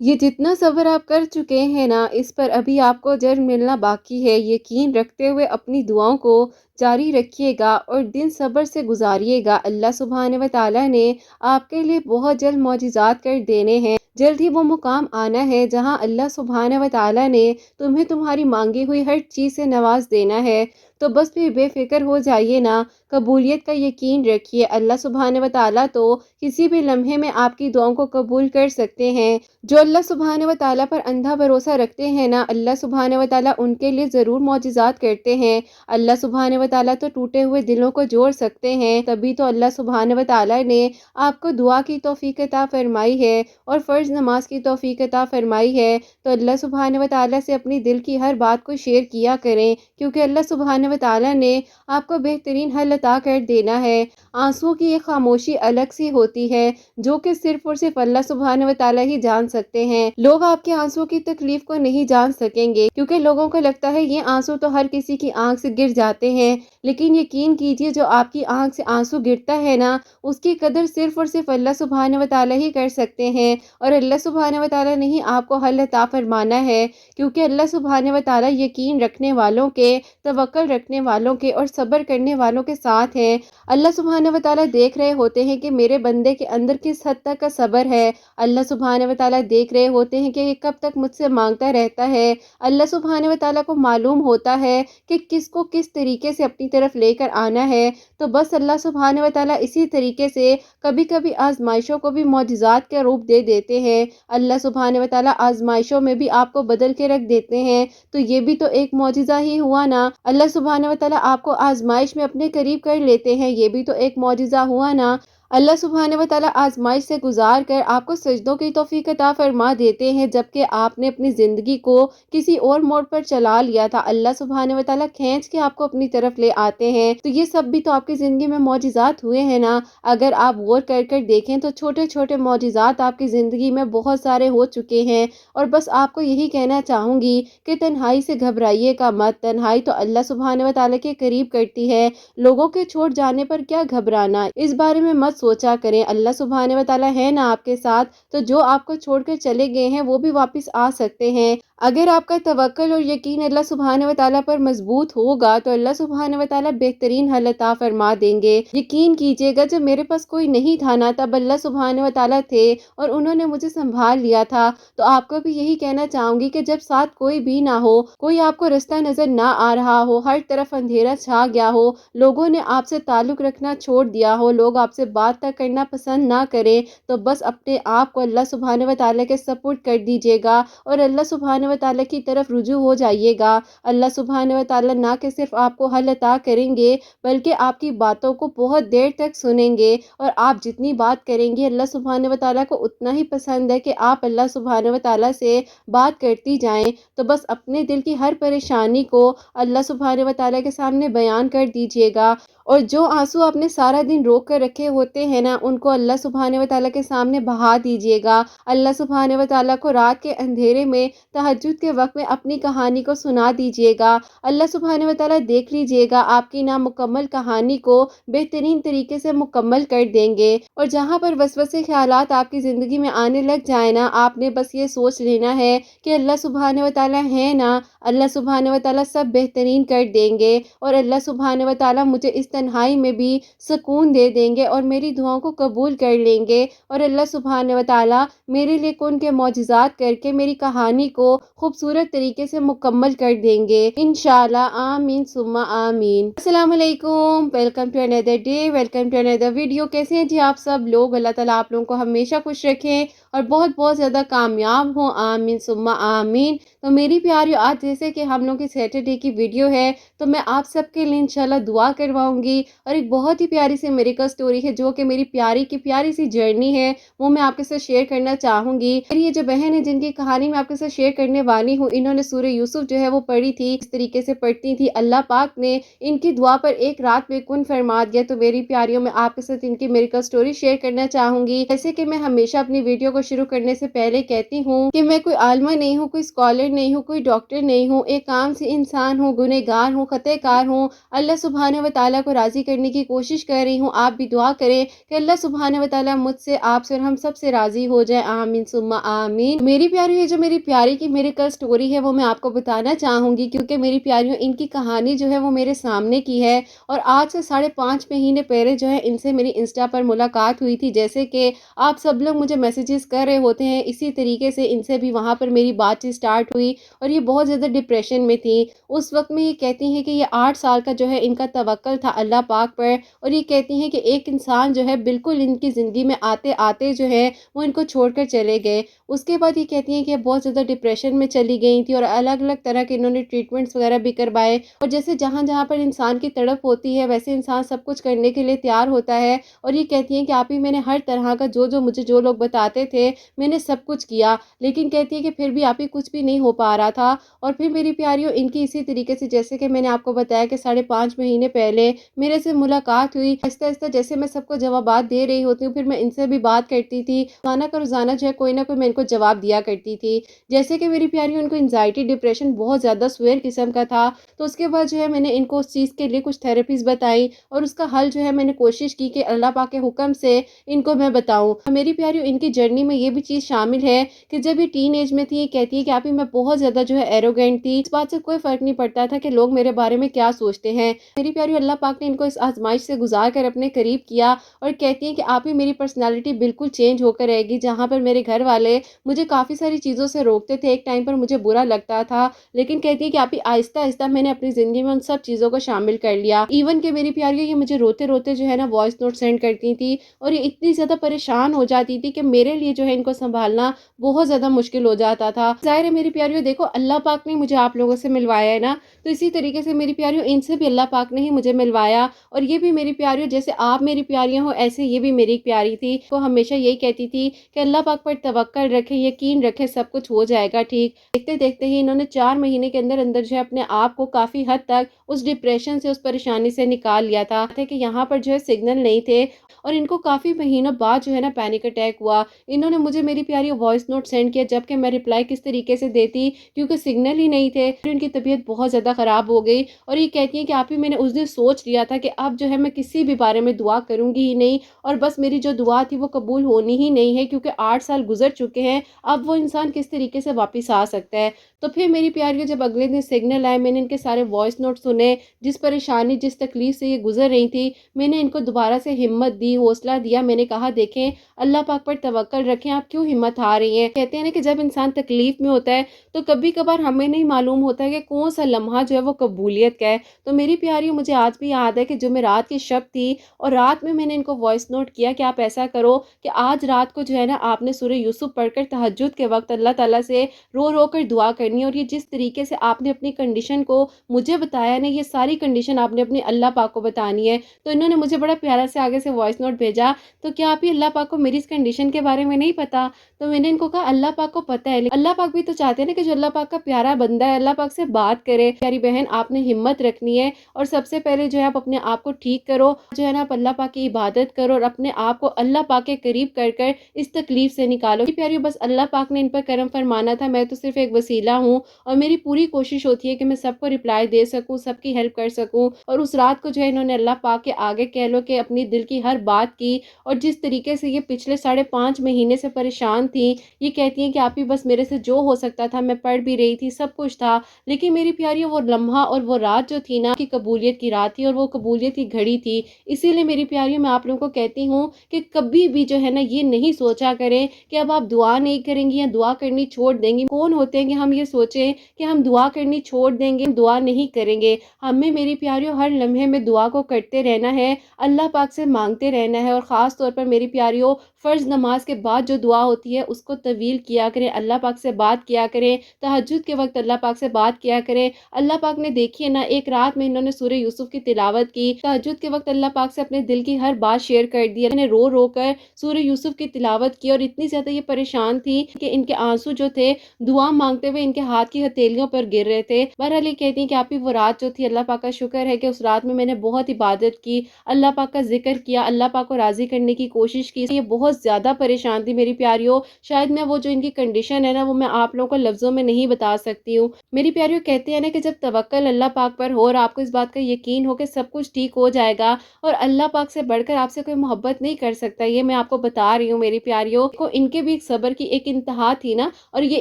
یہ جتنا صبر آپ کر چکے ہیں نا، اس پر ابھی آپ کو اجر ملنا باقی ہے۔ یقین رکھتے ہوئے اپنی دعاؤں کو جاری رکھیے گا اور دن صبر سے گزاریے گا۔ اللہ سبحانہ و تعالیٰ نے آپ کے لیے بہت جلد معجزات کر دینے ہیں۔ جلد ہی وہ مقام آنا ہے جہاں اللہ سبحانہ و تعالیٰ نے تمہیں تمہاری مانگی ہوئی ہر چیز سے نواز دینا ہے۔ تو بس پھر بے فکر ہو جائیے نا، قبولیت کا یقین رکھیے۔ اللہ سبحانہ و تعالیٰ تو کسی بھی لمحے میں آپ کی دعاؤں کو قبول کر سکتے ہیں۔ جو اللہ سبحانہ و تعالیٰ پر اندھا بھروسہ رکھتے ہیں نا، اللہ سبحانہ و تعالیٰ ان کے لیے ضرور معجزات کرتے ہیں۔ اللہ سبحانہ و تعالیٰ تو ٹوٹے ہوئے دلوں کو جوڑ سکتے ہیں، تبھی تو اللہ سبحانہ و تعالیٰ نے آپ کو دعا کی توفیق عطا فرمائی ہے اور فرض نماز کی توفیق عطا فرمائی ہے۔ تو اللہ سبحانہ و تعالیٰ سے اپنی دل کی ہر بات کو شیئر کیا کریں، کیونکہ اللہ سبحانہ و تعالیٰ نے آپ کو بہترین حل عطا کر دینا ہے۔ آنسوں کی ایک خاموشی الگ سی ہوتی ہے جو کہ صرف اور صرف اللہ سبحانہ و تعالیٰ ہی جان سکتے ہیں۔ لوگ آپ کے آنسوں کی تکلیف کو نہیں جان سکیں گے، کیونکہ لوگوں کو لگتا ہے یہ آنسو تو ہر کسی کی آنکھ سے گر جاتے ہیں، لیکن یقین کیجئے جو آپ کی آنکھ سے آنسو گرتا ہے نا، اس کی قدر صرف اور صرف اللہ سبحانہ و تعالیٰ ہی کر سکتے ہیں، اور اللہ سبحانہ و تعالیٰ نے ہی آپ کو حل عطا فرمانا ہے، کیونکہ اللہ سبحانہ و تعالیٰ یقین رکھنے والوں کے، توکل رکھنے والوں کے اور صبر کرنے والوں کے ساتھ ہیں۔ اللہ سبحانہ و تعالیٰ دیکھ رہے ہوتے ہیں کہ میرے بندے کے اندر کس حد تک کا صبر ہے۔ اللہ سبحانہ و تعالیٰ دیکھ رہے ہوتے ہیں کہ یہ کب تک مجھ سے مانگتا رہتا ہے۔ اللہ سبحانہ و تعالیٰ کو معلوم ہوتا ہے کہ کس کو کس طریقے سے اپنی طرف لے کر آنا ہے۔ تو بس اللہ سبحانہ و تعالیٰ اسی طریقے سے کبھی کبھی آزمائشوں کو بھی معجزات کا روپ دے دیتے ہیں۔ اللہ سبحانہ و تعالیٰ آزمائشوں میں بھی آپ کو بدل کے رکھ دیتے ہیں، تو یہ بھی تو ایک معجزہ ہی ہوا نا۔ اللہ سبحانہ و تعالیٰ آپ کو آزمائش میں اپنے قریب کر لیتے ہیں، یہ بھی تو ایک معجزہ ہوا نا۔ اللہ سبحانہ و تعالیٰ آزمائش سے گزار کر آپ کو سجدوں کی توفیق عطا فرما دیتے ہیں، جبکہ آپ نے اپنی زندگی کو کسی اور موڑ پر چلا لیا تھا۔ اللہ سبحانہ و تعالیٰ کھینچ کے آپ کو اپنی طرف لے آتے ہیں۔ تو یہ سب بھی تو آپ کی زندگی میں معجزات ہوئے ہیں نا۔ اگر آپ غور کر کر دیکھیں تو چھوٹے چھوٹے معجزات آپ کی زندگی میں بہت سارے ہو چکے ہیں، اور بس آپ کو یہی کہنا چاہوں گی کہ تنہائی سے گھبرائیے کا مت۔ تنہائی تو اللہ سبحانہ و تعالیٰ کے قریب کرتی ہے، لوگوں کے چھوڑ جانے پر کیا گھبرانا، اس بارے میں مت سوچا کریں۔ اللہ سبحانہ و تعالیٰ ہے نا آپ کے ساتھ، تو جو آپ کو چھوڑ کر چلے گئے ہیں وہ بھی واپس آ سکتے ہیں۔ اگر آپ کا توکل اور یقین اللہ سبحانہ و تعالیٰ پر مضبوط ہوگا تو اللہ سبحانہ و تعالیٰ بہترین حل عطا فرما دیں گے۔ یقین کیجئے گا جب میرے پاس کوئی نہیں تھا نا، تب اللہ سبحانہ و تعالیٰ تھے اور انہوں نے مجھے سنبھال لیا تھا۔ تو آپ کو بھی یہی کہنا چاہوں گی کہ جب ساتھ کوئی بھی نہ ہو، کوئی آپ کو رستہ نظر نہ آ رہا ہو، ہر طرف اندھیرا چھا گیا ہو، لوگوں نے آپ سے تعلق رکھنا چھوڑ دیا ہو، لوگ آپ سے بات تک کرنا پسند نہ کریں، تو بس اپنے آپ کو اللہ سبحانہ و تعالیٰ کے سپورٹ کر دیجیے گا اور اللہ سبحانہ و تعالیٰ کی طرف رجوع ہو جائیے گا۔ اللہ سبحانہ و تعالیٰ نہ کہ صرف آپ کو حل عطا کریں گے، بلکہ آپ کی باتوں کو بہت دیر تک سنیں گے، اور آپ جتنی بات کریں گے اللہ سبحانہ و تعالیٰ کو اتنا ہی پسند ہے کہ آپ اللہ سبحانہ و تعالیٰ سے بات کرتی جائیں۔ تو بس اپنے دل کی ہر پریشانی کو اللہ سبحانہ و تعالیٰ کے سامنے بیان کر دیجیے گا، اور جو آنسو آپ نے سارا دن روک کر رکھے ہوتے ہیں نا، ان کو اللہ سبحانہ و تعالیٰ کے سامنے بہا دیجیے گا۔ اللہ سبحانہ و تعالیٰ کو رات کے اندھیرے میں، تہجد کے وقت میں اپنی کہانی کو سنا دیجیے گا۔ اللہ سبحانہ و تعالیٰ دیکھ لیجیے گا آپ کی نامکمل کہانی کو بہترین طریقے سے مکمل کر دیں گے۔ اور جہاں پر وسوسے خیالات آپ کی زندگی میں آنے لگ جائیں نا، آپ نے بس یہ سوچ لینا ہے کہ اللہ سبحانہ و تعالیٰ ہے نا، اللہ سبحانہ و تعالیٰ سب بہترین کر دیں گے، اور اللہ سبحانہ و تعالیٰ مجھے اس تنہائی میں بھی سکون دے دیں گے اور میری دعاؤں کو قبول کر لیں گے، اور اللہ سبحانہ و تعالیٰ میرے لیے کن کے معجزات کر کے میری کہانی کو خوبصورت طریقے سے مکمل کر دیں گے انشاءاللہ۔ آمین ثم آمین۔ السلام علیکم، welcome to another day, welcome to another video. کیسے ہیں جی آپ سب لوگ؟ اللہ تعالیٰ آپ لوگوں کو ہمیشہ خوش رکھیں اور بہت بہت زیادہ کامیاب ہوں، آمین ثم آمین۔ تو میری پیاریو، آج جیسے کہ ہم لوگوں کی سیٹرڈے کی ویڈیو ہے، تو میں آپ سب کے لیے انشاءاللہ دعا کرواؤں گی، اور ایک بہت ہی پیاری سی میریکل سٹوری ہے جو کہ میری پیاری کی پیاری سی جرنی ہے، وہ میں آپ کے ساتھ شیئر کرنا چاہوں گی۔ میری یہ جو بہن ہے جن کی کہانی میں آپ کے ساتھ شیئر کرنے والی ہوں، انہوں نے سورہ یوسف جو ہے وہ پڑھی تھی، اس طریقے سے پڑھتی تھی، اللہ پاک نے ان کی دعا پر ایک رات میں کن فرما دیا۔ تو میری پیاریوں، میں آپ کے ساتھ ان کی میریکل سٹوری شیئر کرنا چاہوں گی۔ جیسے کہ میں ہمیشہ اپنی ویڈیو کو کو شروع کرنے سے پہلے کہتی ہوں کہ میں کوئی عالمہ نہیں ہوں، کوئی اسکالر نہیں ہوں، کوئی ڈاکٹر نہیں ہوں، ایک عام سی انسان ہوں، گنہگار ہوں، خطا کار ہوں، اللہ سبحانہ و تعالیٰ کو راضی کرنے کی کوشش کر رہی ہوں۔ آپ بھی دعا کریں کہ اللہ سبحانہ و تعالیٰ مجھ سے، آپ سے اور ہم سب سے راضی ہو جائے، آمین ثم آمین۔ میری پیاریوں، یہ جو میری پیاری کی میریکل سٹوری ہے وہ میں آپ کو بتانا چاہوں گی، کیونکہ میری پیاریوں ان کی کہانی جو ہے وہ میرے سامنے کی ہے، اور آج سے 5.5 مہینے پہلے جو ہے ان سے میری انسٹا پر ملاقات ہوئی تھی۔ جیسے کہ آپ سب لوگ مجھے میسیجز کر رہے ہوتے ہیں، اسی طریقے سے ان سے بھی وہاں پر میری بات چیت سٹارٹ ہوئی، اور یہ بہت زیادہ ڈپریشن میں تھی اس وقت میں۔ یہ کہتی ہیں کہ یہ 8 سال کا جو ہے ان کا توکل تھا اللہ پاک پر، اور یہ کہتی ہیں کہ ایک انسان جو ہے بالکل ان کی زندگی میں آتے آتے جو ہے وہ ان کو چھوڑ کر چلے گئے۔ اس کے بعد یہ کہتی ہیں کہ بہت زیادہ ڈپریشن میں چلی گئی تھی، اور الگ الگ طرح کے انہوں نے ٹریٹمنٹس وغیرہ بھی کروائے، اور جیسے جہاں جہاں پر انسان کی تڑپ ہوتی ہے ویسے انسان سب کچھ کرنے کے لیے تیار ہوتا ہے۔ اور یہ کہتی ہیں کہ آپ ہی میں نے ہر طرح کا مجھے جو لوگ بتاتے تھے میں نے سب کچھ کیا، لیکن کہتی ہے کہ پھر بھی آپ ہی کچھ بھی نہیں ہو پا رہا تھا۔ اور پھر میری پیاریوں ان کی اسی طریقے سے، جیسے کہ میں نے آپ کو بتایا کہ 5.5 مہینے پہلے میرے سے ملاقات ہوئی، آہستہ آہستہ جیسے میں سب کو جوابات دے رہی ہوتی ہوں، پھر میں ان سے بھی بات کرتی تھی، روزانہ کا روزانہ جو ہے کوئی نہ کوئی میں ان کو جواب دیا کرتی تھی۔ جیسے کہ میری پیاریوں ان کو انزائٹی ڈپریشن بہت زیادہ سویر قسم کا تھا، تو اس کے بعد جو ہے میں نے ان کو اس چیز کے لیے کچھ تھراپیز بتائی، اور اس کا حل جو ہے میں نے کوشش کی کہ اللہ پاک کے حکم سے ان کو میں بتاؤں۔ میری پیاریوں ان کی جرنی میں یہ بھی چیز شامل ہے کہ جب یہ ٹین ایج میں تھی، یہ کہتی ہے کہ آپ ہی میں بہت زیادہ جو ہے ایروگینٹ تھی، اس بات سے کوئی فرق نہیں پڑتا تھا کہ لوگ میرے بارے میں کیا سوچتے ہیں۔ میری پیاریوں اللہ پاک نے ان کو اس آزمائش سے گزار کر اپنے قریب کیا، اور کہتی ہیں کہ آپ ہی میری پرسنالٹی بالکل چینج ہو کر رہے گی۔ جہاں پر میرے گھر والے مجھے کافی ساری چیزوں سے روکتے تھے، ایک ٹائم پر مجھے برا لگتا تھا، لیکن کہتی ہے کہ آپ ہی آہستہ آہستہ میں نے اپنی زندگی میں ان سب چیزوں کو شامل کر لیا۔ ایون کہ میری پیاریوں یہ مجھے روتے روتے جو ہے نا وائس نوٹ سینڈ کرتی تھی، اور یہ اتنی زیادہ پریشان ہو جاتی تھی کہ میرے لیے جو ہے ان کو سنبھالنا بہت زیادہ مشکل ہو جاتا تھا۔ ظاہر ہے میری پیاریوں دیکھو اللہ پاک نے مجھے آپ لوگوں سے ملوایا ہے نا، تو اسی طریقے سے میری پیاریوں ان سے بھی اللہ پاک نے ہی مجھے ملوایا، اور یہ بھی میری پیاریوں جیسے آپ میری پیاریاں ہو ایسے یہ بھی میری پیاری تھی، وہ ہمیشہ یہی کہتی تھی کہ اللہ پاک پر توکل رکھے، یقین رکھے، سب کچھ ہو جائے گا ٹھیک۔ دیکھتے دیکھتے ہی انہوں نے 4 مہینے کے اندر اندر جو ہے اپنے آپ کو کافی حد تک اس ڈپریشن سے، اس پریشانی سے نکال لیا تھا کہ یہاں پر جو ہے سگنل نہیں تھے، اور ان کو کافی مہینوں بعد جو ہے نا پینک اٹیک ہوا۔ انہوں نے مجھے میری پیاری وائس نوٹ سینڈ کیا، جبکہ میں رپلائی کس طریقے سے دیتی کیونکہ سگنل ہی نہیں تھے۔ ان کی طبیعت بہت زیادہ خراب ہو گئی، اور یہ کہتی ہیں کہ آپ ہی میں نے اس دن سوچ لیا تھا کہ اب جو ہے میں کسی بھی بارے میں دعا کروں گی ہی نہیں، اور بس میری جو دعا تھی وہ قبول ہونی ہی نہیں ہے، کیونکہ 8 سال گزر چکے ہیں، اب وہ انسان کس طریقے سے واپس آ سکتا ہے۔ تو پھر میری پیاری جب اگلے دن سگنل آئے، میں نے ان کے سارے وائس نوٹ سنے، جس پریشانی جس تکلیف سے یہ گزر رہی تھی، میں نے ان کو دوبارہ سے ہمت دی، حوصلہ دیا۔ میں نے کہا دیکھیں اللہ پاک پر توکل رکھیں، آپ کیوں ہمت ہار رہی ہیں؟ کہتے ہیں نا کہ جب انسان تکلیف میں ہوتا ہے تو کبھی کبھار ہمیں نہیں معلوم ہوتا ہے کہ کون سا لمحہ جو ہے وہ قبولیت کا ہے۔ تو میری پیاری مجھے آج بھی یاد ہے کہ جمعرات کی شب تھی، اور رات میں نے ان کو وائس نوٹ کیا کہ آپ ایسا کرو کہ آج رات کو جو ہے نا آپ نے سورہ یوسف پڑھ کر تہجد کے وقت اللہ تعالیٰ سے رو رو کر دعا کرنی ہے، اور یہ جس طریقے سے آپ نے اپنی کنڈیشن کو مجھے بتایا نا، یہ ساری کنڈیشن آپ نے اپنی اللہ پاک کو بتانی ہے۔ تو انہوں نے مجھے بڑا پیارا سے آگے سے وائس نوٹ بھیجا، تو کیا آپ ہی اللہ پاک کو میری اس کنڈیشن کے بارے میں نہیں پتا؟ تو میں نے ان کو کہا اللہ پاک کو پتہ ہے، اللہ پاک بھی تو چاہتے ہیں نا کہ جو اللہ پاک کا پیارا بندہ ہے اللہ پاک سے بات کرے۔ پیاری بہن آپ نے ہمت رکھنی ہے، اور سب سے پہلے جو ہے آپ اپنے آپ کو ٹھیک کرو، جو ہے نا آپ اللہ پاک کی عبادت کرو، اور اپنے آپ کو اللہ پاک کے قریب کر کر اس تکلیف سے نکالو۔ پیاری بس اللہ پاک نے ان پر کرم فرمانا تھا، میں تو صرف ایک وسیلہ ہوں، اور میری پوری کوشش ہوتی ہے کہ میں سب کو رپلائی دے سکوں، سب کی ہیلپ کر سکوں۔ اور اس رات کو جو ہے انہوں نے اللہ پاک کے آگے کہہ لو کہ اپنی دل کی ہر بات کی، اور جس طریقے سے یہ پچھلے 5.5 مہینے سے پریشان تھی، یہ کہتی ہیں کہ آپ ہی بس میرے سے جو ہو سکتا تھا میں پڑھ بھی رہی تھی، سب کچھ تھا، لیکن میری پیاری وہ لمحہ اور وہ رات جو تھی نا کہ قبولیت کی رات تھی، اور وہ قبولیت کی گھڑی تھی۔ اسی لیے میری پیاریوں میں آپ لوگوں کو کہتی ہوں کہ کبھی بھی جو ہے نا یہ نہیں سوچا کریں کہ اب آپ دعا نہیں کریں گی یا دعا کرنی چھوڑ دیں گی۔ کون ہوتے ہیں کہ ہم یہ سوچیں کہ ہم دعا کرنی چھوڑ دیں گے، دعا نہیں کریں گے؟ ہمیں میری پیاریوں ہر لمحے میں دعا کو کرتے رہنا ہے، اللہ پاک سے مانگتے رہنا ہے، اور خاص طور پر میری پیاریوں فرض نماز کے بعد جو دعا ہوتی ہے اس کو طویل کیا کریں، اللہ پاک سے بات کیا کریں، تہجد کے وقت اللہ پاک سے بات کیا کریں۔ اللہ پاک نے دیکھیے نا ایک رات میں انہوں نے سورہ یوسف کی تلاوت کی، تہجد کے وقت اللہ پاک سے اپنے دل کی ہر بات شیئر کر دی، انہوں نے رو رو کر سورہ یوسف کی تلاوت کی، اور اتنی زیادہ یہ پریشان تھی کہ ان کے آنسو جو تھے دعا مانگتے ہوئے ان کے ہاتھ کی ہتھیلیوں پر گر رہے تھے۔ بہرحال یہ کہتی ہیں کہ آپ ہی وہ رات جو تھی، اللہ پاک کا شکر ہے کہ اس رات میں نے بہت عبادت کی، اللہ پاک کا ذکر کیا، اللہ پاک کو راضی کرنے کی کوشش کی، یہ بہت بہت زیادہ پریشان تھی میری پیاریوں. شاید میں وہ جو ان کی کنڈیشن ہے نا وہ میں آپ لوگوں کو لفظوں میں نہیں بتا سکتی ہوں. میری پیاریوں کہتے ہیں نا کہ جب توکل اللہ پاک پر ہو اور آپ کو اس بات کا یقین ہو کہ سب کچھ ٹھیک ہو جائے گا اور اللہ پاک سے بڑھ کر آپ سے کوئی محبت نہیں کر سکتا. یہ میں آپ کو بتا رہی ہوں میری پیاریوں کو. ان کے بھی صبر کی ایک انتہا تھی نا اور یہ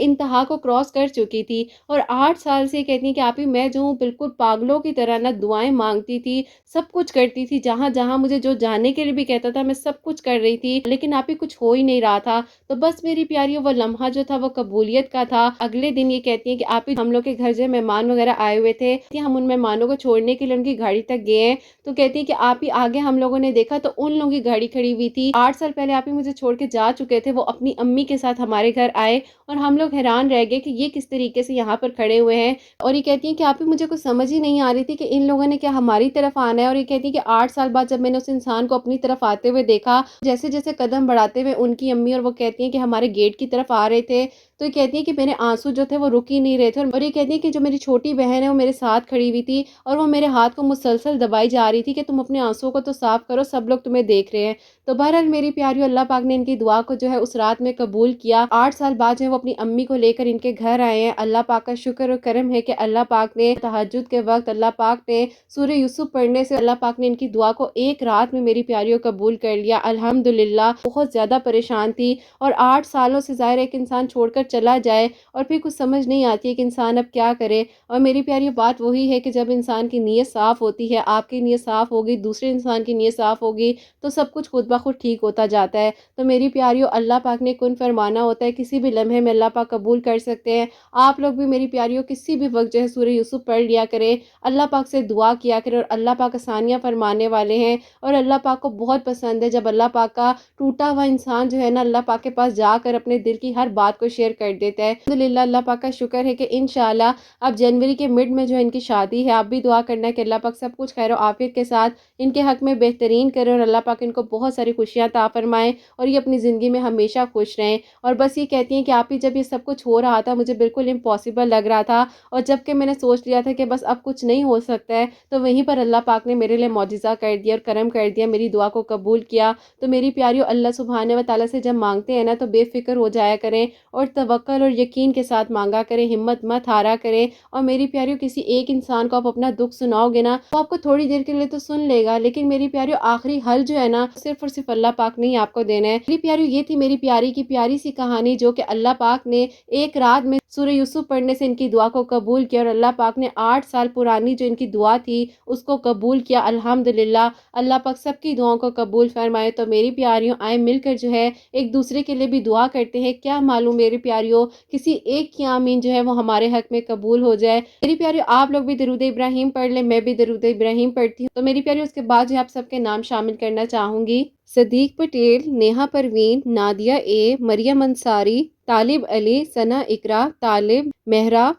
انتہا کو کراس کر چکی تھی اور 8 سال سے کہتی ہیں کہ آپ ہی میں جو ہوں بالکل پاگلوں کی طرح نا دعائیں مانگتی تھی, سب کچھ کرتی تھی, جہاں جہاں مجھے جو جانے کے لیے بھی کہتا تھا میں سب کچھ کر رہی تھی, لیکن آپ ہی کچھ ہو ہی نہیں رہا تھا. تو بس میری پیاریوں وہ لمحہ جو تھا وہ قبولیت کا تھا. اگلے دن یہ کہتی ہیں کہ آپ ہی ہم لوگ کے گھر جو مہمان وغیرہ آئے ہوئے تھے, ہم ان مہمانوں کو چھوڑنے کے لیے ان کی گاڑی تک گئے ہیں. تو کہتی ہیں کہ آپ ہی آگے ہم لوگوں نے دیکھا تو ان لوگوں کی گاڑی کھڑی ہوئی تھی. 8 سال پہلے آپ ہی مجھے چھوڑ کے جا چکے تھے, وہ اپنی امی کے ساتھ ہمارے گھر آئے اور ہم لوگ حیران رہ گئے کہ یہ کس طریقے سے یہاں پر کھڑے ہوئے ہیں. اور یہ کہتی ہیں کہ آپ ہی مجھے کچھ سمجھ ہی نہیں آ رہی تھی کہ ان لوگوں نے کیا ہماری طرف آنا ہے. اور یہ کہتی ہیں کہ 8 سال بعد جب میں نے اس انسان کو اپنی طرف آتے ہوئے دیکھا, جیسے جیسے قدم بڑھاتے ہوئے ان کی امی اور وہ کہتی ہیں کہ ہمارے گیٹ کی طرف آ رہے تھے, تو یہ کہتی ہیں کہ میرے آنسو جو تھے وہ رک ہی نہیں رہے تھے. اور یہ کہتی ہیں کہ جو میری چھوٹی بہن ہے وہ میرے ساتھ کھڑی ہوئی تھی اور وہ میرے ہاتھ کو مسلسل دبائی جا رہی تھی کہ تم اپنے آنسو کو تو صاف کرو, سب لوگ تمہیں دیکھ رہے ہیں. تو بہرحال میری پیاریوں اللہ پاک نے ان کی دعا کو جو ہے اس رات میں قبول کیا. 8 سال بعد جو ہے وہ اپنی امی کو لے کر ان کے گھر آئے ہیں. اللہ پاک کا شکر اور کرم ہے کہ اللہ پاک نے تہجد کے وقت اللہ پاک نے سورہ یوسف پڑھنے سے اللہ پاک نے ان کی دعا کو ایک رات میں میری پیاریوں قبول کر لیا. الحمدللہ. بہت زیادہ پریشان تھی اور 8 سالوں سے ظاہر ہے ایک انسان چھوڑ کر چلا جائے اور پھر کچھ سمجھ نہیں آتی ہے کہ انسان اب کیا کرے. اور میری پیاری بات وہی ہے کہ جب انسان کی نیت صاف ہوتی ہے, آپ کی نیت صاف ہوگی, دوسرے انسان کی نیت صاف ہوگی, تو سب کچھ خود بخود ٹھیک ہوتا جاتا ہے. تو میری پیاریوں اللہ پاک نے کن فرمانا ہوتا ہے, کسی بھی لمحے میں اللہ پاک قبول کر سکتے ہیں. آپ لوگ بھی میری پیاریوں کسی بھی وقت جو ہے سورہ یوسف پڑھ لیا کریں, اللہ پاک سے دعا کیا کریں, اور اللہ پاک آسانیاں فرمانے والے ہیں. اور اللہ پاک کو بہت پسند ہے جب اللہ پاک کا ٹوٹا ہوا انسان جو ہے نا اللہ پاک کے پاس جا کر اپنے دل کی ہر بات کو شیئر کر دیتا ہے. الحمدللہ. اللہ پاک کا شکر ہے کہ انشاءاللہ اب جنوری کے مڈ میں جو ان کی شادی ہے. آپ بھی دعا کرنا ہے کہ اللہ پاک سب کچھ خیر و عافیت کے ساتھ ان کے حق میں بہترین کرے اور اللہ پاک ان کو بہت ساری خوشیاں عطا فرمائیں اور یہ اپنی زندگی میں ہمیشہ خوش رہیں. اور بس یہ کہتی ہیں کہ آپ ہی جب یہ سب کچھ ہو رہا تھا مجھے بالکل امپاسبل لگ رہا تھا, اور جب کہ میں نے سوچ لیا تھا کہ بس اب کچھ نہیں ہو سکتا ہے, تو وہیں پر اللہ پاک نے میرے لیے معجزہ کر دیا اور کرم کر دیا, میری دعا کو قبول کیا. تو میری پیاریوں اللہ سبحانہ و تعالیٰ سے جب مانگتے ہیں نا تو بے فکر ہو جایا کریں اور توکل اور یقین کے ساتھ مانگا کریں, ہمت مت ہارا کریں. اور میری پیاریوں کسی ایک انسان کو آپ اپنا دکھ سناؤ گے نا تو آپ کو تھوڑی دیر کے لیے تو سن لے گا, لیکن میری پیاریوں آخری حل جو ہے نا صرف اور صرف اللہ پاک نے ہی آپ کو دینا ہے. میری پیاریوں یہ تھی میری پیاری کی پیاری سی کہانی جو کہ اللہ پاک نے ایک رات میں سورہ یوسف پڑھنے سے ان کی دعا کو قبول کیا, اور اللہ پاک نے 8 سال پرانی جو ان کی دعا تھی اس کو قبول کیا. الحمدللہ. اللہ پاک سب کی دعاؤں کو قبول فرمائے. تو میری پیاریوں آئے مل کر جو ہے ایک دوسرے کے لیے بھی دعا کرتے ہیں. کیا معلوم میری پیاریوں کسی ایک کی آمین جو ہے وہ ہمارے حق میں قبول ہو جائے. میری پیاریوں آپ لوگ بھی درود ابراہیم پڑھ لیں, میں بھی درود ابراہیم پڑھتی ہوں. تو میری پیاریوں اس کے بعد جو آپ سب کے نام شامل کرنا چاہوں گی. صدیق پٹیل, نیہا پروین, نادیہ اے, مریم انصاری, طالب علی, ثنا اقرا, طالب, مہرا,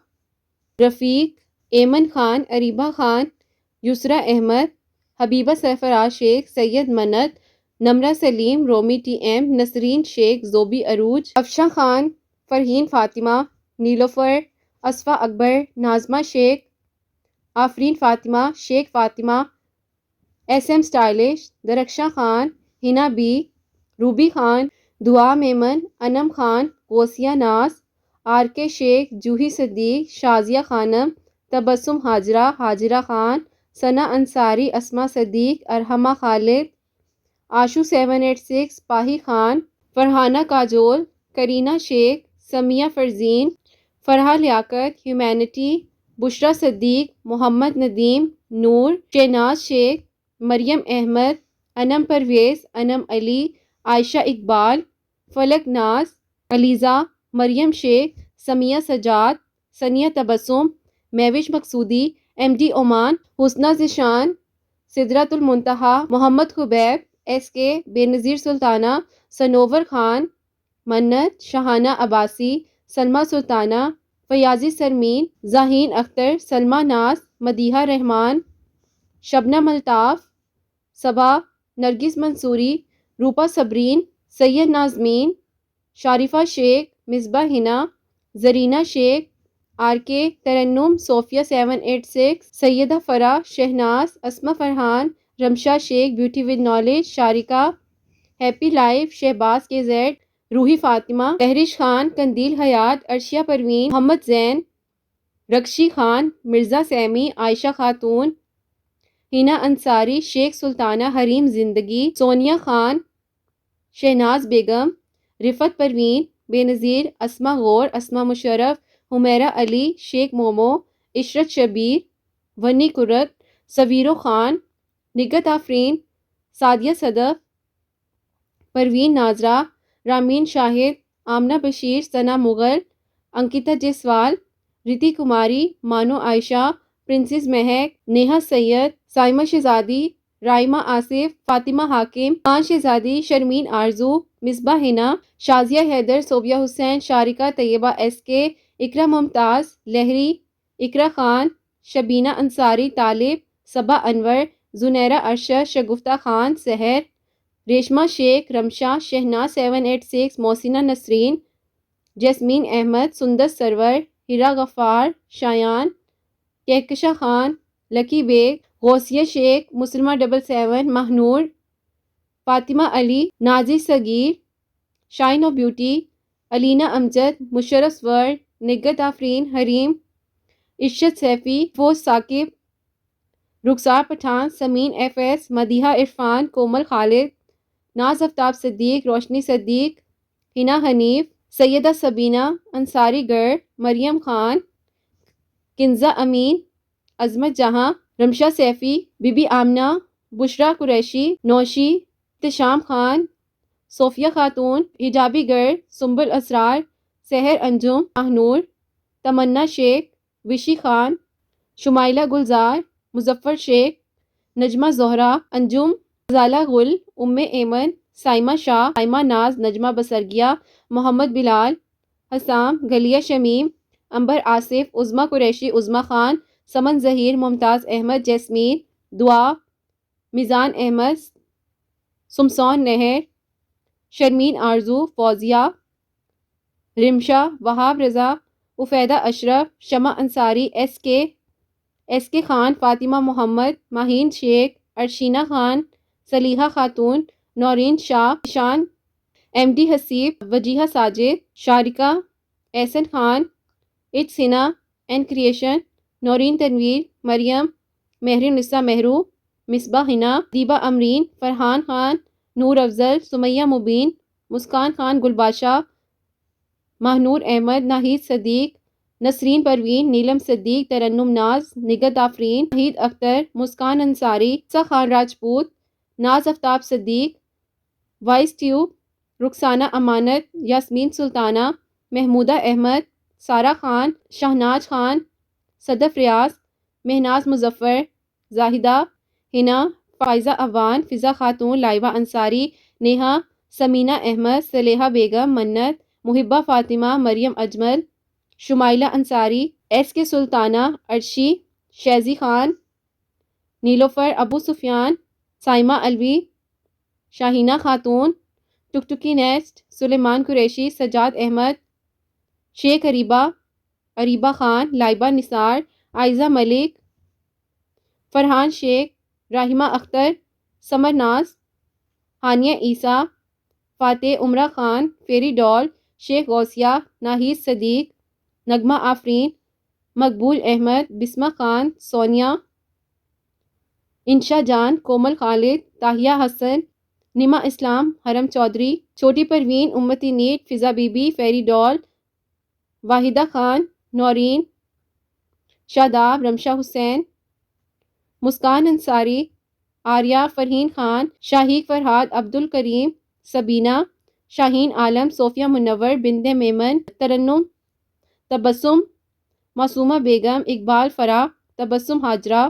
رفیق, ایمن خان, اریبہ خان, یسرا احمد, حبیبہ سرفراز شیخ, سید منت, نمرہ سلیم, رومی ٹی ایم, نسرین شیخ, زوبی عروج, افشاں خان, فرحین فاطمہ, نیلوفر, اصفا اکبر, ناظمہ شیخ, آفرین فاطمہ, شیخ فاطمہ, ایس ایم اسٹائلش, درخشاں خان, ہنا بی, روبی خان, دعا میمن, انم خان, غوثیہ ناز, آر کے شیخ, جوہی صدیق, شازیہ خانم, تبسم حاجرہ, حاجرہ خان, ثنا انصاری, اسما صدیق, ارحمہ خالد, آشو 786, پاہی خان, فرحانہ کاجول, کرینہ شیخ, سمیہ فرزین, فرحہ لیاقت, ہیومینٹی, بشرا صدیق, محمد ندیم, نور, شہناز شیخ, مریم احمد, انم پرویز, انم علی, عائشہ اقبال, فلک ناز, علیزہ, مریم شیخ, سمیہ سجاد, ثنیہ تبسم, مہوش مقصودی, ایم ڈی عمان, حسنہ ذیشان, سدرۃ المنتہا, محمد خبیب, ایس کے, بے نظیر سلطانہ, سنور خان, منت, شہانہ عباسی, سلمہ سلطانہ, فیاضی سرمین, ذاہین اختر, سلمہ ناز, مدیحہ رحمان, شبنم الطاف, صبا, نرگس منصوری, روپا صبرین, سید نازمین, شارفہ شیخ, مصباح ہنا, زرینہ شیخ, آر کے, ترنم, صوفیہ 786, سیدہ فرح, شہناز, اسما Farhan, Rimsha Sheikh, beauty with knowledge, Sharika, happy life Shahbaz K Z, Roohi Fatima, Tehreesh Khan, Qandeel Hayat, Arshiya Parveen, Muhammad Zain, Rukhshi Khan, Mirza Seemi, Ayesha Khatoon, Hina Ansari, شیخ سلطانہ، حریم زندگی، سونیا خان، شہناز بیگم، رفت پروین، بے نظیر، اسما غور، اسما مشرف، حمیرہ علی، شیخ مومو، عشرت شبیر، ونی کرت، سویرو خان، نگت آفرین، سعدیہ صدف، پروین ناظرہ، رامین شاہد، آمنہ بشیر، ثنا مغل، انکتا جیسوال، رتی کماری، مانو عائشہ، پرنسس مہک، نیہا سید، سائمہ شہزادی، رائمہ آصف، فاطمہ حاکم، خان شہزادی، شرمین آرزو، مصباح حنا، شازیہ حیدر، صوبیہ حسین، شارکہ طیبہ ایس کے، اقرا ممتاز، لہری، اقرا خان، شبینہ انصاری، طالب، صبا انور، زنیرہ ارشد، شگفتہ خان، سحر، ریشمہ شیخ، رمشا، شہناز 786، محسنہ نسرین، جیسمین احمد، سندس سرور، ہیرا غفار، شایان، کہکشاں خان، لکی بیگ، غوثیہ شیخ، مسلمہ 77، مہنور، فاطمہ علی، نازی صغیر، شائن آف بیوٹی، علینا امجد، مشرف ورڈ، نگت آفرین، حریم، عشت سیفی، فوز ثاقب، رخسار پٹھان، سمین ایف ایس، مدیحہ عرفان، کومل خالد، ناز آفتاب صدیق، روشنی صدیق، ہنا حنیف، سیدہ سبینہ، انصاری گر، مریم خان، کنزہ امین، عظمت جہاں، رمشا سیفی، بی بی آمنہ، بشرا قریشی، نوشی، احتشام خان، صوفیہ خاتون، حجابی گر، سنبل اسرار، سحر انجم، ماہنور، تمنا شیخ، وشی خان، شمائلہ گلزار، مظفر شیخ، نجمہ زہرہ، انجم، غزالہ گل، ام ایمن، سائمہ شاہ، سائمہ ناز، نجمہ بسرگیہ، محمد بلال، حسام، گلیہ شمیم، عنبر آصف، عظمیٰ قریشی، عظمیٰ خان، سمن ظہیر، ممتاز احمد، جیسمین، دعا، میزان احمد، سمسون نہر، شرمین آرزو، فوزیہ، رمشا، وہاب رضا، عفیدہ اشرف، شمع انصاری، ایس کے خان، فاطمہ محمد، ماہین شیخ، ارشینہ Khan, Saliha Khatoon, Noreen Shah, Eshan, M D Haseeb, Wajiha Sajid, Sharika, Ahsan Khan, it's Hina and Krishan, Noreen Tanveer, Maryam, Mehrunnisa Mehru, Misbah حنا، دیبا امرین، فرحان خان، نور افضل، سمیہ مبین، مسکان خان، گلباشا، ماہنور احمد، ناہید صدیق، نسرین پروین، نیلم صدیق، ترنم ناز، نگت آفرین، وحید اختر، مسکان انصاری، سا خان راجپوت، ناز آفتاب صدیق، وائس ٹیوب، رخسانہ امانت، یاسمین سلطانہ، محمودہ احمد، سارہ خان، شہناز خان، صدف ریاض، مہناز مظفر، زاہدہ، ہنا، فائزہ اوان، فضا خاتون، لائبہ انصاری، نیہا، سمینہ احمد، صلیحہ بیگم، منت، محبہ فاطمہ، مریم اجمل، شمائلہ انصاری، ایس کے سلطانہ، عرشی، شیزی خان، نیلوفر، ابو سفیان، سائمہ الوی، شاہینہ خاتون، ٹکٹکی نیسٹ، سلیمان قریشی، سجاد احمد، شیخ اریبہ خان، لائبہ نثار، عائزہ ملک، فرحان شیخ، راحمہ اختر، سمر ناز، ہانیہ عیسیٰ، فاتح عمرہ خان، فیری ڈال، شیخ غوثیہ، ناہید صدیق، نغمہ آفرین، مقبول احمد، بسمہ خان، سونیا، انشا جان، کومل خالد، تاہیہ حسن، نما اسلام، حرم چودھری، چھوٹی پروین، امتی نیٹ، فضا بی بی، فیری ڈال، واحدہ خان، نورین، شاداب، رمشا حسین، مسکان انصاری، آریہ، فرحین خان، شاہیق فرحات، عبدالکریم، سبینہ، شاہین عالم، صوفیہ منور، بنت میمن، ترنم، تبسم، معصومہ بیگم، اقبال فرح، تبسم حاجرہ،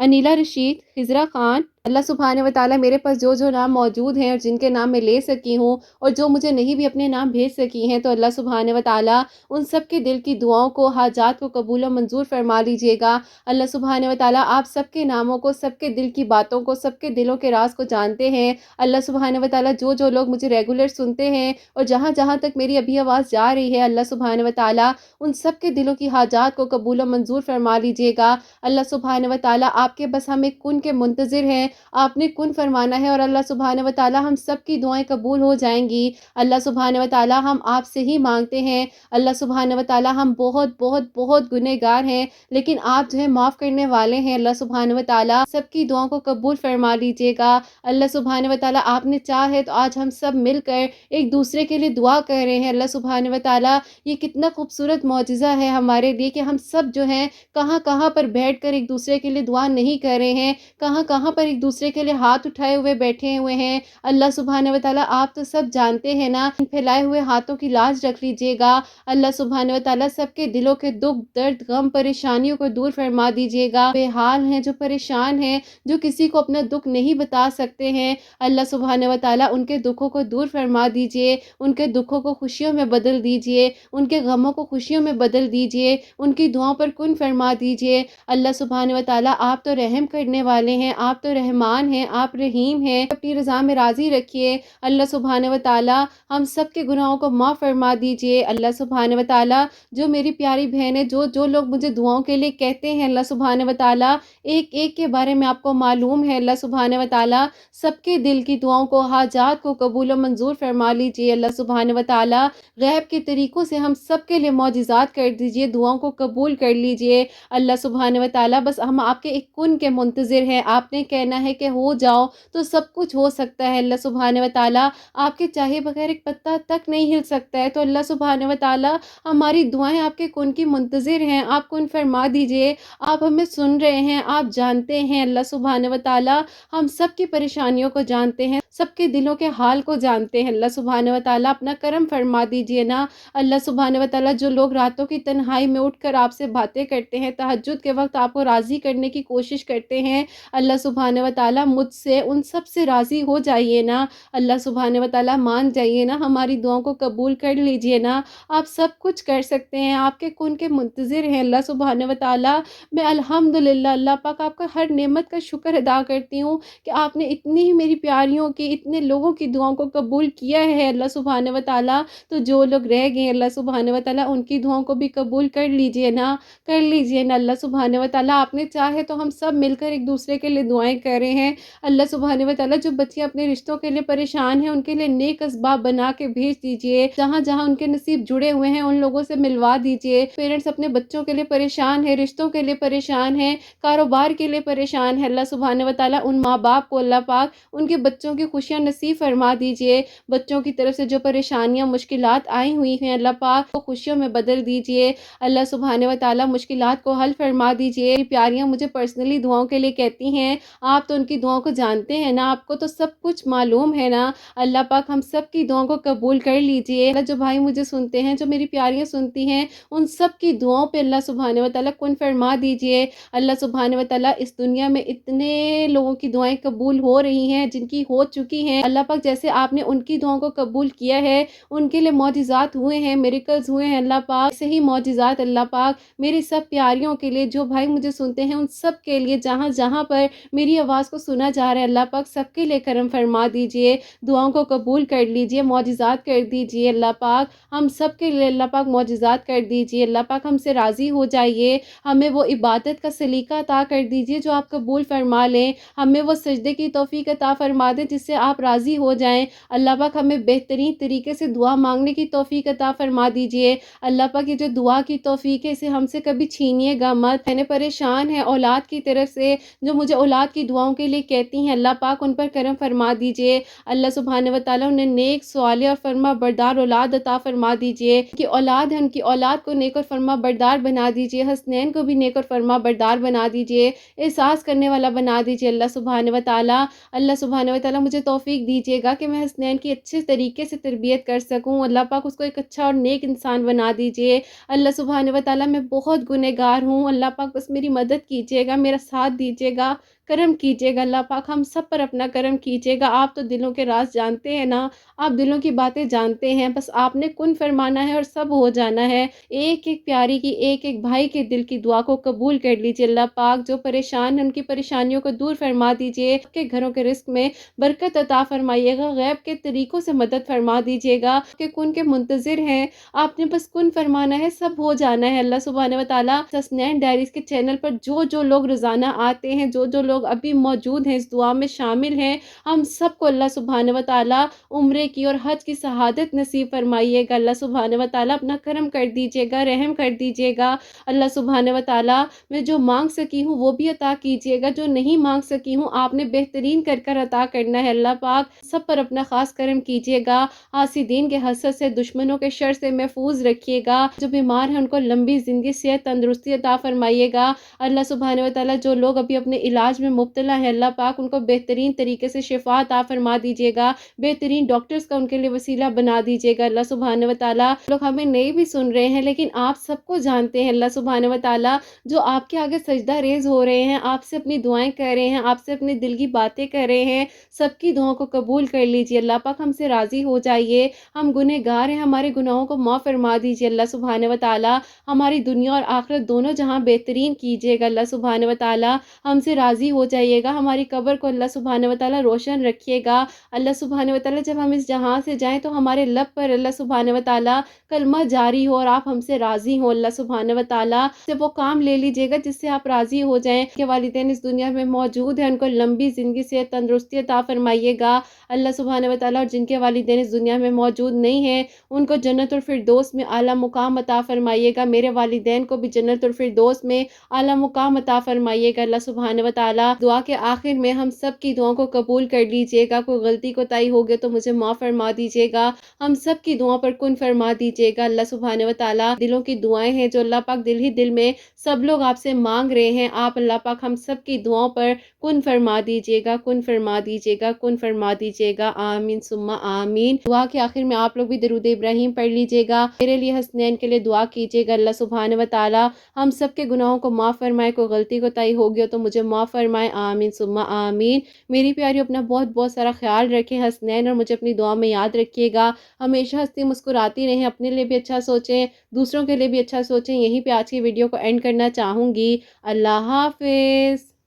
انیلہ رشید، خضرہ خان۔ اللہ سبحانہ وتعالیٰ میرے پاس جو نام موجود ہیں اور جن کے نام میں لے سکی ہوں اور جو مجھے نہیں بھی اپنے نام بھیج سکی ہیں، تو اللہ سبحانہ وتعالیٰ ان سب کے دل کی دعاؤں کو، حاجات کو قبول و منظور فرما لیجئے گا۔ اللہ سبحانہ وتعالیٰ آپ سب کے ناموں کو، سب کے دل کی باتوں کو، سب کے دلوں کے راز کو جانتے ہیں۔ اللہ سبحانہ وتعالیٰ جو لوگ مجھے ریگولر سنتے ہیں اور جہاں تک میری ابھی آواز جا رہی ہے، اللہ سبحانہ وتعالیٰ ان سب کے دلوں کی حاجات کو قبول و منظور فرما لیجئے گا۔ اللہ سبحانہ وتعالیٰ آپ کے بس ہم ایک کن کے منتظر ہیں آپ نے کن فرمانا ہے اور اللہ سبحانہ و تعالی ہم سب کی دعائیں قبول ہو جائیں گی۔ اللہ سبحانہ و تعالی ہم آپ سے ہی مانگتے ہیں، اللہ سبحانہ و تعالی ہم بہت بہت بہت گنہگار ہیں، لیکن آپ جو ہے معاف کرنے والے ہیں۔ اللہ سبحانہ و تعالی سب کی دعاؤں کو قبول فرما لیجیے گا۔ اللہ سبحانہ و تعالی آپ نے چاہے تو آج ہم سب مل کر ایک دوسرے کے لیے دعا کر رہے ہیں۔ اللہ سبحانہ و تعالی یہ کتنا خوبصورت معجزہ ہے ہمارے لیے کہ ہم سب جو ہیں کہاں کہاں پر بیٹھ کر ایک دوسرے کے لیے دعا نہیں کر رہے ہیں، کہاں کہاں پر ایک دوسرے کے لیے ہاتھ اٹھائے ہوئے بیٹھے ہوئے ہیں۔ اللہ سبحانہ و تعالی آپ تو سب جانتے ہیں نا، ان پھیلائے ہوئے ہاتھوں کی لاج رکھ لیجیے گا۔ اللہ سبحانہ و تعالی سب کے دلوں کے دکھ درد غم پریشانیوں کو دور فرما دیجیے گا۔ بے حال ہیں، جو پریشان ہیں، جو کسی کو اپنا دکھ نہیں بتا سکتے ہیں، اللہ سبحانہ و تعالی ان کے دکھوں کو دور فرما دیجیے، ان کے دکھوں کو خوشیوں میں بدل دیجیے، ان کے غموں کو خوشیوں میں بدل دیجیے، ان کی دعاؤں پر کن فرما دیجیے۔ اللہ سبحانہ و تعالی آپ تو رحم کرنے والے ہیں، آپ تو رحمان ہیں، آپ رحیم ہیں، اپنی رضا میں راضی رکھیے۔ اللہ سبحانہ و تعالی ہم سب کے گناہوں کو معاف فرما دیجیے۔ اللہ سبحانہ و تعالی جو میری پیاری بہن ہے، جو لوگ مجھے دعاؤں کے لیے کہتے ہیں، اللہ سبحانہ و تعالی ایک ایک کے بارے میں آپ کو معلوم ہے۔ اللہ سبحانہ و تعالی سب کے دل کی دعاؤں کو، حاجات کو قبول و منظور فرما لیجیے۔ اللہ سبحانہ و تعالی غیب کے طریقوں سے ہم سب کے لیے معجزات کر دیجیے، دعاؤں کو قبول کر لیجیے۔ اللہ سبحانہ و تعالی بس ہم آپ کے ایک کن کے منتظر ہیں، آپ نے کہنا ہے کہ ہو جاؤ تو سب کچھ ہو سکتا ہے۔ اللہ سبحانہ و تعالی آپ کے چاہے بغیر ایک پتا تک نہیں ہل سکتا ہے، تو اللہ سبحانہ و تعالی ہماری دعائیں آپ کے کن کی منتظر ہیں، آپ کن فرما دیجیے۔ آپ ہمیں سن رہے ہیں، آپ جانتے ہیں، اللہ سبحانہ و تعالی ہم سب کی پریشانیوں کو جانتے ہیں، سب کے دلوں کے حال کو جانتے ہیں۔ اللہ سبحانہ و تعالی اپنا کرم فرما دیجیے نا۔ اللہ سبحانہ و تعالی جو لوگ راتوں کی تنہائی میں اٹھ کر آپ سے باتیں کرتے ہیں، تہجد کے وقت آپ کو راضی کرنے کی کوشش کرتے ہیں، اللہ سبحانہ و تعالی مجھ سے ان سب سے راضی ہو جائیے نا۔ اللہ سبحانہ و تعالی مان جائیے نا، ہماری دعاؤں کو قبول کر لیجیے نا۔ آپ سب کچھ کر سکتے ہیں، آپ کے کن کے منتظر ہیں اللہ سبحانہ و تعالی۔ میں الحمدللہ اللہ پاک آپ کا ہر نعمت کا شکر ادا کرتی ہوں کہ آپ نے اتنی ہی میری پیاریوں کی، اتنے لوگوں کی دعاؤں کو قبول کیا ہے اللہ سبحانہ و تعالی۔ تو جو لوگ رہ گئے اللہ سبحانہ و تعالی ان کی دعاؤں کو بھی قبول کر لیجیے نا، کر لیجیے نا اللہ سبحانہ و تعالی۔ آپ نے چاہے تو ہم سب مل کر ایک دوسرے کے لیے دعائیں کر رہے ہیں۔ اللہ سبحانہ و تعالی جو بچے اپنے رشتوں کے لیے پریشان ہیں، ان کے لیے نیک اسباب بنا کے بھیج دیجیے، جہاں جہاں ان کے نصیب جڑے ہوئے ہیں ان لوگوں سے ملوا دیجیے۔ پیرنٹس اپنے بچوں کے لیے پریشان ہیں، رشتوں کے لیے پریشان ہیں، کاروبار کے لیے پریشان ہے، اللہ سبحانہ و تعالی ان ماں باپ کو اللہ پاک ان کے بچوں کی خوشیاں نصیب فرما دیجیے۔ بچوں کی طرف سے جو پریشانیاں مشکلات آئی ہوئی ہیں اللہ پاک کو خوشیوں میں بدل دیجیے۔ اللہ سبحانہ و تعالی مشکلات کو حل فرما دیجیے۔ میری پیاریاں مجھے پرسنلی دعاؤں کے لیے کہتی ہیں، آپ تو ان کی دعاؤں کو جانتے ہیں نا، آپ کو تو سب کچھ معلوم ہے نا۔ اللہ پاک ہم سب کی دعاؤں کو قبول کر لیجیے۔ اللہ جو بھائی مجھے سنتے ہیں، جو میری پیاریاں سنتی ہیں، ان سب کی دعاؤں پہ اللہ سبحانہ و تعالی کن فرما دیجیے۔ اللہ سبحانہ و تعالی اس دنیا میں اتنے لوگوں کی دعائیں قبول ہو رہی ہیں، جن کی ہو چکی ہیں، اللہ پاک جیسے آپ نے ان کی دعاؤں کو قبول کیا ہے، ان کے لیے معجزات ہوئے ہیں، میریکلز ہوئے ہیں اللہ پاک، ایسے ہی معجزات اللہ پاک میری سب پیاریوں کے لیے، جو بھائی مجھے سنتے ہیں ان سب کے لیے، جہاں جہاں پر میری آواز کو سنا جا رہا ہے اللہ پاک سب کے لیے کرم فرما دیجیے۔ دعاؤں کو قبول کر لیجیے، معجزات کر دیجیے اللہ پاک، ہم سب کے لیے اللہ پاک معجزات کر دیجیے۔ اللہ پاک ہم سے راضی ہو جائیے، ہمیں وہ عبادت کا سلیقہ عطا کر دیجیے جو آپ قبول فرما لیں، ہمیں وہ سجدے کی توفیق عطا فرما دیں جس سے آپ راضی ہو جائیں۔ اللہ پاک ہمیں بہترین طریقے سے دعا مانگنے کی توفیق عطا فرما دیجیے۔ اللہ پاک یہ جو دعا کی توفیق ہے اسے ہم سے کبھی چھینیے گا مت۔ میں پریشان ہے اولاد کی طرف سے، جو مجھے اولاد کی دعاؤں کے لیے کہتی ہیں، اللہ پاک ان پر کرم فرما دیجیے۔ اللہ سبحانہ و تعالی انہیں نیک صالح اور فرما بردار اولاد عطا فرما دیجیے۔ ان کی اولاد ہے، ان کی اولاد کو نیک اور فرما بردار بنا دیجیے، حسنین کو بھی نیک اور فرما بردار بنا دیجیے، احساس کرنے والا بنا دیجیے اللہ سبحانہ و تعالی۔ اللہ سبحانہ و تعالی مجھے توفیق دیجیے گا کہ میں حسنین کی اچھے طریقے سے تربیت کر سکوں، اللہ پاک اس کو ایک اچھا اور نیک انسان بنا دیجیے۔ اللہ سبحانہ و تعالی میں بہت گنہگار ہوں، اللہ پاک بس میری مدد کیجیے گا، میرا ساتھ دیجیے گا، کرم کیجیے گا اللہ پاک، ہم سب پر اپنا کرم کیجیے گا۔ آپ تو دلوں کے راز جانتے ہیں نا، آپ دلوں کی باتیں جانتے ہیں، بس آپ نے کن فرمانا ہے اور سب ہو جانا ہے۔ ایک ایک پیاری کی، ایک ایک بھائی کے دل کی دعا کو قبول کر لیجیے اللہ پاک، جو پریشان ہیں ان کی پریشانیوں کو دور فرما دیجیے، آپ کے گھروں کے رزق میں برکت عطا فرمائیے گا، غیب کے طریقوں سے مدد فرما دیجیے گا، کہ کن کے منتظر ہیں، آپ نے بس کن فرمانا ہے، سب ہو جانا ہے۔ اللہ سبحانہ و تعالی حسنین ڈائریز کے چینل پر جو جو لوگ روزانہ آتے ہیں، جو جو لوگ لوگ ابھی موجود ہیں اس دعا میں شامل ہیں، ہم سب کو اللہ سبحانہ و تعالیٰ عمرے کی اور حج کی شہادت نصیب فرمائیے گا۔ اللہ سبحانہ و تعالیٰ اپنا کرم کر دیجیے گا، رحم کر دیجیے گا۔ اللہ سبحانہ و تعالیٰ میں جو مانگ سکی ہوں وہ بھی عطا کیجیے گا، جو نہیں مانگ سکی ہوں آپ نے بہترین کر کر عطا کرنا ہے۔ اللہ پاک سب پر اپنا خاص کرم کیجیے گا، حاسدین کے حسد سے، دشمنوں کے شر سے محفوظ رکھیے گا، جو بیمار ہیں ان کو لمبی زندگی، صحت، تندرستی عطا فرمائیے گا۔ اللہ سبحانہ و تعالیٰ جو لوگ ابھی اپنے علاج میں مبتلا ہیں، اللہ پاک ان کو بہترین طریقے سے شفا عطا فرما دیجیے گا، بہترین ڈاکٹرز کا ان کے لیے وسیلہ بنا دیجیے گا۔ اللہ سبحانہ و تعالیٰ لوگ ہمیں نہیں بھی سن رہے ہیں لیکن آپ سب کو جانتے ہیں اللہ سبحانہ و تعالیٰ، جو آپ کے آگے سجدہ ریز ہو رہے ہیں، آپ سے اپنی دعائیں کر رہے ہیں، آپ سے اپنی دل کی باتیں کر رہے ہیں، سب کی دعاؤں کو قبول کر لیجیے۔ اللہ پاک ہم سے راضی ہو جائیے، ہم گنہگار ہیں، ہمارے گناہوں کو معاف فرما دیجیے۔ اللہ سبحانہ و تعالیٰ ہماری دنیا اور آخرت دونوں جہاں بہترین کیجیے گا۔ اللہ سبحانہ و تعالیٰ ہم سے راضی ہو جائیے گا، ہماری قبر کو اللہ سبحانہ و تعالیٰ روشن رکھیے گا۔ اللہ سبحانہ و تعالیٰ جب ہم اس جہاں سے جائیں تو ہمارے لب پر اللہ سبحانہ و تعالیٰ کلمہ جاری ہو اور آپ ہم سے راضی ہو۔ اللہ سبحانہ و تعالیٰ سے وہ کام لے لیجیے گا جس سے آپ راضی ہو جائیں کہ والدین اس دنیا میں موجود ہیں، ان کو لمبی زندگی سے تندرستی عطا فرمائیے گا۔ اللہ سبحانہ و تعالیٰ، اور جن کے والدین اس دنیا میں موجود نہیں ہیں ان کو جنت الفردوس میں اعلیٰ مقام عطا فرمائیے گا، میرے والدین کو بھی جنت الفردوس میں اعلیٰ مقام عطا فرمائیے گا۔ اللہ سبحانہ و تعالیٰ دعا کے آخر میں ہم سب کی دعاؤں کو قبول کر لیجیے گا، کوئی غلطی کوتاہی ہو گئے تو مجھے معاف فرما دیجیے گا، ہم سب کی دعاؤں پر کن فرما دیجیے گا۔ اللہ سبحانہ و تعالیٰ دلوں کی دعائیں ہیں جو اللہ پاک دل ہی دل میں سب لوگ آپ سے مانگ رہے ہیں، آپ اللہ پاک ہم سب کی دعاؤں پر کن فرما دیجیے گا، کن فرما دیجیے گا، کن فرما دیجیے گا، آمین ثم آمین۔ دعا کے آخر میں آپ لوگ بھی درود ابراہیم پڑھ لیجیے گا، میرے لیے حسنین کے لیے دعا کیجیے گا۔ اللہ سبحانہ و تعالیٰ ہم سب کے گناہوں کو معاف فرمائے، کوئی غلطی کوتاہی ہو گیا تو مجھے معاف فرمائے، آمین ثم آمین۔ میری پیاری اپنا بہت بہت سارا خیال رکھیں حسنین، اور مجھے اپنی دعا میں یاد رکھیے گا، ہمیشہ ہنستی مسکراتی رہیں، اپنے لیے بھی اچھا سوچیں، دوسروں کے لیے بھی اچھا سوچیں۔ یہیں پہ آج کی ویڈیو کو اینڈ کرنا چاہوں گی۔ اللہ حافظ۔